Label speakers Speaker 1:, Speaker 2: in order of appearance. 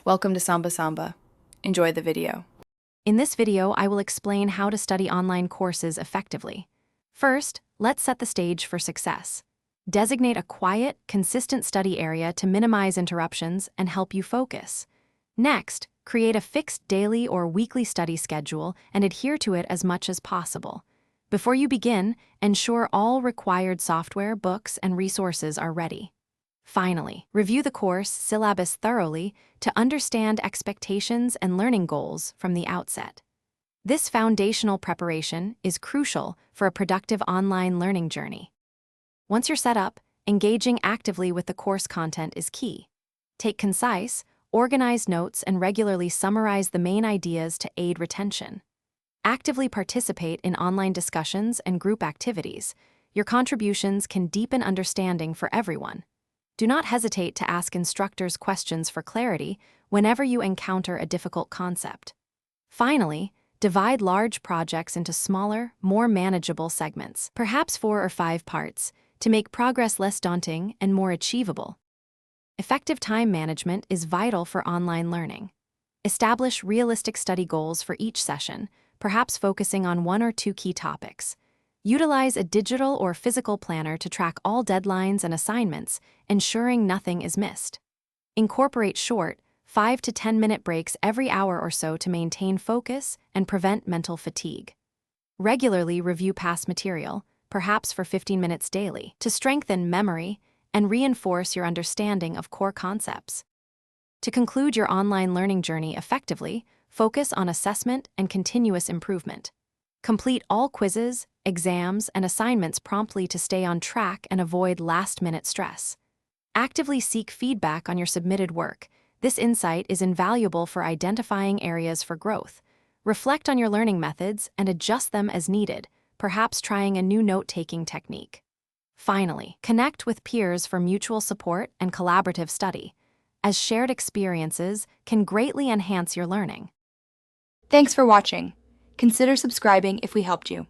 Speaker 1: Welcome to Samba Samba. Enjoy the video.
Speaker 2: In this video, I will explain how to study online courses effectively. First, let's set the stage for success. Designate a quiet, consistent study area to minimize interruptions and help you focus. Next, create a fixed daily or weekly study schedule and adhere to it as much as possible. Before you begin, ensure all required software, books, and resources are ready. Finally, review the course syllabus thoroughly to understand expectations and learning goals from the outset. This foundational preparation is crucial for a productive online learning journey. Once you're set up, engaging actively with the course content is key. Take concise, organized notes and regularly summarize the main ideas to aid retention. Actively participate in online discussions and group activities. Your contributions can deepen understanding for everyone. Do not hesitate to ask instructors questions for clarity whenever you encounter a difficult concept. Finally, divide large projects into smaller, more manageable segments, perhaps 4 or 5 parts, to make progress less daunting and more achievable. Effective time management is vital for online learning. Establish realistic study goals for each session, perhaps focusing on 1 or 2 key topics. Utilize a digital or physical planner to track all deadlines and assignments, ensuring nothing is missed. Incorporate short, 5 to 10-minute breaks every hour or so to maintain focus and prevent mental fatigue. Regularly review past material, perhaps for 15 minutes daily, to strengthen memory and reinforce your understanding of core concepts. To conclude your online learning journey effectively, focus on assessment and continuous improvement. Complete all quizzes, exams, and assignments promptly to stay on track and avoid last-minute stress. Actively seek feedback on your submitted work. This insight is invaluable for identifying areas for growth. Reflect on your learning methods and adjust them as needed, perhaps trying a new note-taking technique. Finally, connect with peers for mutual support and collaborative study, as shared experiences can greatly enhance your learning.
Speaker 3: Thanks for watching. Consider subscribing if we helped you.